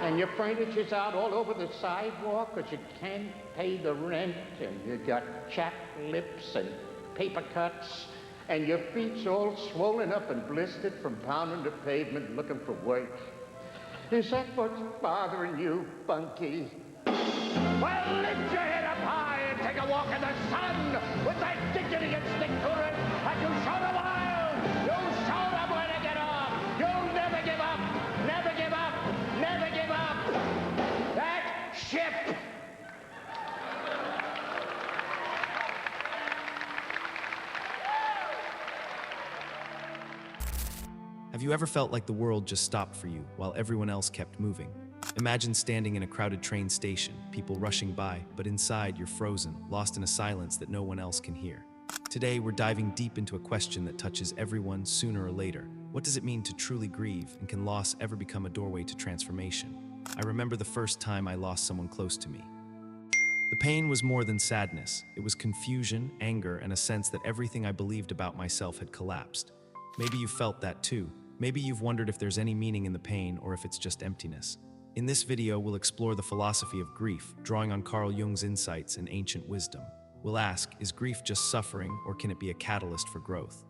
And your furniture's out all over the sidewalk because you can't pay the rent, and you got chapped lips and paper cuts, and your feet's all swollen up and blistered from pounding the pavement looking for work. Is that what's bothering you, Bunky? Well, lift your head up high and take a walk in the sun with that dignity and stick to it, and you show the world, you show them where to get off. You'll never give up, never give up, never give up. That ship. Have you ever felt like the world just stopped for you while everyone else kept moving? Imagine standing in a crowded train station, people rushing by, but inside you're frozen, lost in a silence that no one else can hear. Today, we're diving deep into a question that touches everyone sooner or later. What does it mean to truly grieve, and can loss ever become a doorway to transformation? I remember the first time I lost someone close to me. The pain was more than sadness. It was confusion, anger, and a sense that everything I believed about myself had collapsed. Maybe you felt that too. Maybe you've wondered if there's any meaning in the pain or if it's just emptiness. In this video, we'll explore the philosophy of grief, drawing on Carl Jung's insights and ancient wisdom. We'll ask, is grief just suffering, or can it be a catalyst for growth?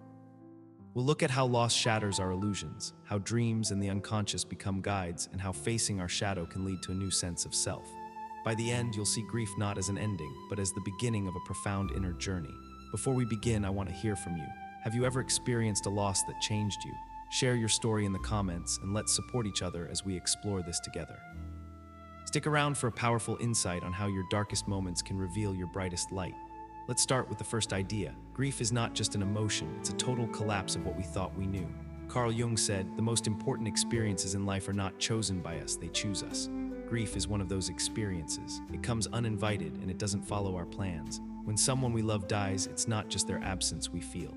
We'll look at how loss shatters our illusions, how dreams and the unconscious become guides, and how facing our shadow can lead to a new sense of self. By the end, you'll see grief not as an ending, but as the beginning of a profound inner journey. Before we begin, I want to hear from you. Have you ever experienced a loss that changed you? Share your story in the comments, and let's support each other as we explore this together. Stick around for a powerful insight on how your darkest moments can reveal your brightest light. Let's start with the first idea. Grief is not just an emotion, it's a total collapse of what we thought we knew. Carl Jung said, the most important experiences in life are not chosen by us, they choose us. Grief is one of those experiences. It comes uninvited and it doesn't follow our plans. When someone we love dies, it's not just their absence we feel.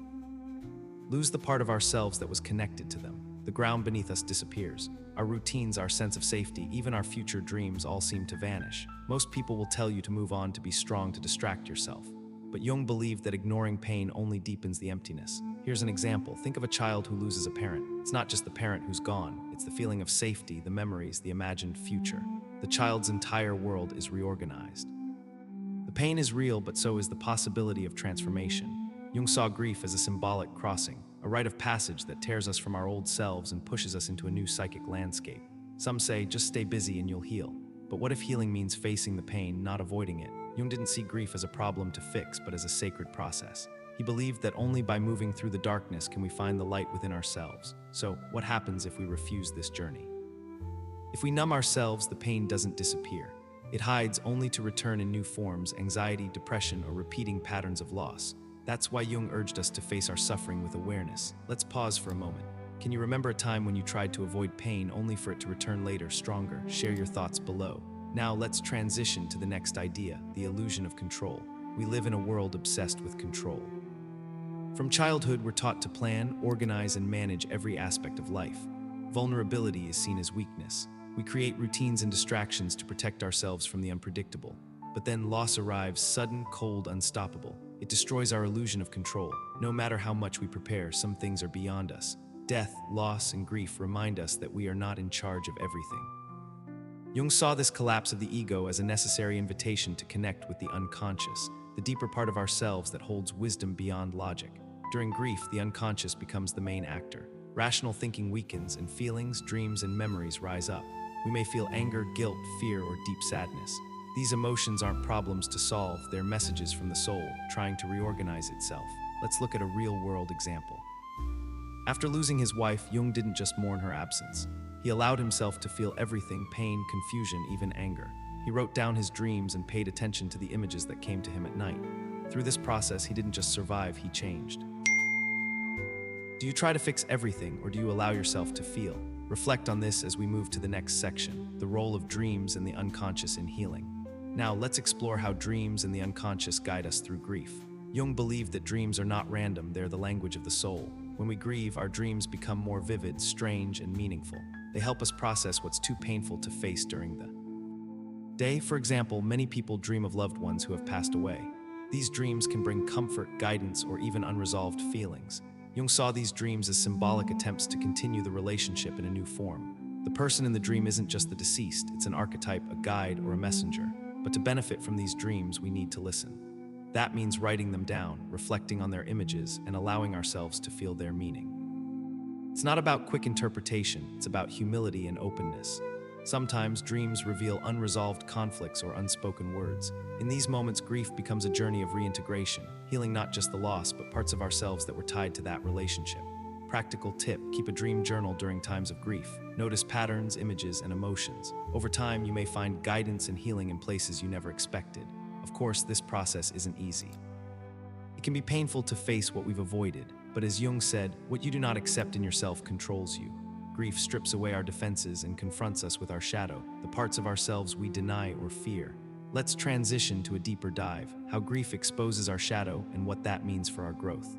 Lose the part of ourselves that was connected to them. The ground beneath us disappears. Our routines, our sense of safety, even our future dreams all seem to vanish. Most people will tell you to move on, to be strong, to distract yourself. But Jung believed that ignoring pain only deepens the emptiness. Here's an example. Think of a child who loses a parent. It's not just the parent who's gone. It's the feeling of safety, the memories, the imagined future. The child's entire world is reorganized. The pain is real, but so is the possibility of transformation. Jung saw grief as a symbolic crossing, a rite of passage that tears us from our old selves and pushes us into a new psychic landscape. Some say, just stay busy and you'll heal. But what if healing means facing the pain, not avoiding it? Jung didn't see grief as a problem to fix, but as a sacred process. He believed that only by moving through the darkness can we find the light within ourselves. So, what happens if we refuse this journey? If we numb ourselves, the pain doesn't disappear. It hides only to return in new forms, anxiety, depression, or repeating patterns of loss. That's why Jung urged us to face our suffering with awareness. Let's pause for a moment. Can you remember a time when you tried to avoid pain only for it to return later, stronger? Share your thoughts below. Now let's transition to the next idea, the illusion of control. We live in a world obsessed with control. From childhood, we're taught to plan, organize, and manage every aspect of life. Vulnerability is seen as weakness. We create routines and distractions to protect ourselves from the unpredictable. But then loss arrives, sudden, cold, unstoppable. It destroys our illusion of control. No matter how much we prepare, some things are beyond us. Death, loss, and grief remind us that we are not in charge of everything. Jung saw this collapse of the ego as a necessary invitation to connect with the unconscious, the deeper part of ourselves that holds wisdom beyond logic. During grief, the unconscious becomes the main actor. Rational thinking weakens, and feelings, dreams, and memories rise up. We may feel anger, guilt, fear, or deep sadness. These emotions aren't problems to solve, they're messages from the soul, trying to reorganize itself. Let's look at a real-world example. After losing his wife, Jung didn't just mourn her absence. He allowed himself to feel everything, pain, confusion, even anger. He wrote down his dreams and paid attention to the images that came to him at night. Through this process, he didn't just survive, he changed. Do you try to fix everything, or do you allow yourself to feel? Reflect on this as we move to the next section, the role of dreams and the unconscious in healing. Now, let's explore how dreams and the unconscious guide us through grief. Jung believed that dreams are not random, they're the language of the soul. When we grieve, our dreams become more vivid, strange, and meaningful. They help us process what's too painful to face during the day. For example, many people dream of loved ones who have passed away. These dreams can bring comfort, guidance, or even unresolved feelings. Jung saw these dreams as symbolic attempts to continue the relationship in a new form. The person in the dream isn't just the deceased, it's an archetype, a guide, or a messenger. But to benefit from these dreams, we need to listen. That means writing them down, reflecting on their images, and allowing ourselves to feel their meaning. It's not about quick interpretation, it's about humility and openness. Sometimes dreams reveal unresolved conflicts or unspoken words. In these moments, grief becomes a journey of reintegration, healing not just the loss, but parts of ourselves that were tied to that relationship. Practical tip: keep a dream journal during times of grief. Notice patterns, images, and emotions. Over time, you may find guidance and healing in places you never expected. Of course, this process isn't easy. It can be painful to face what we've avoided, but as Jung said, what you do not accept in yourself controls you. Grief strips away our defenses and confronts us with our shadow, the parts of ourselves we deny or fear. Let's transition to a deeper dive: how grief exposes our shadow and what that means for our growth.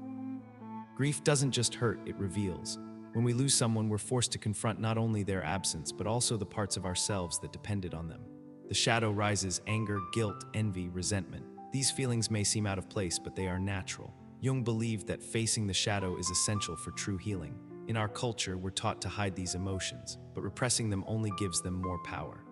Grief doesn't just hurt, it reveals. When we lose someone, we're forced to confront not only their absence, but also the parts of ourselves that depended on them. The shadow rises: anger, guilt, envy, resentment. These feelings may seem out of place, but they are natural. Jung believed that facing the shadow is essential for true healing. In our culture, we're taught to hide these emotions, but repressing them only gives them more power.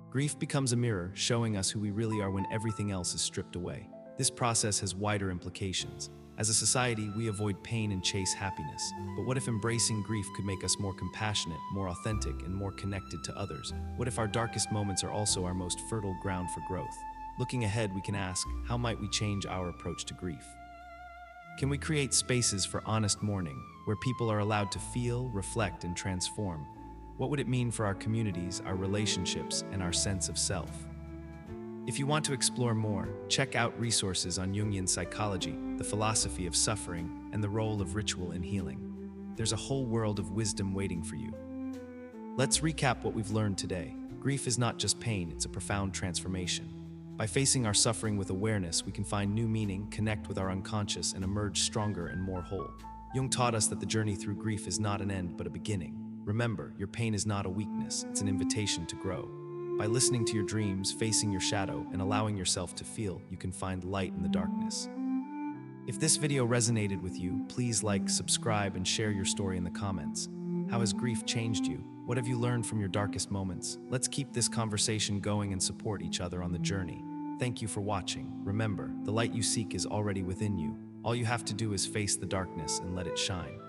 Grief becomes a mirror, showing us who we really are when everything else is stripped away. This process has wider implications. As a society, we avoid pain and chase happiness. But what if embracing grief could make us more compassionate, more authentic, and more connected to others? What if our darkest moments are also our most fertile ground for growth? Looking ahead, we can ask, how might we change our approach to grief? Can we create spaces for honest mourning, where people are allowed to feel, reflect, and transform? What would it mean for our communities, our relationships, and our sense of self? If you want to explore more, check out resources on Jungian psychology, the philosophy of suffering, and the role of ritual in healing. There's a whole world of wisdom waiting for you. Let's recap what we've learned today. Grief is not just pain, it's a profound transformation. By facing our suffering with awareness, we can find new meaning, connect with our unconscious, and emerge stronger and more whole. Jung taught us that the journey through grief is not an end, but a beginning. Remember, your pain is not a weakness, it's an invitation to grow. By listening to your dreams, facing your shadow, and allowing yourself to feel, you can find light in the darkness. If this video resonated with you, please like, subscribe, and share your story in the comments. How has grief changed you? What have you learned from your darkest moments? Let's keep this conversation going and support each other on the journey. Thank you for watching. Remember, the light you seek is already within you. All you have to do is face the darkness and let it shine.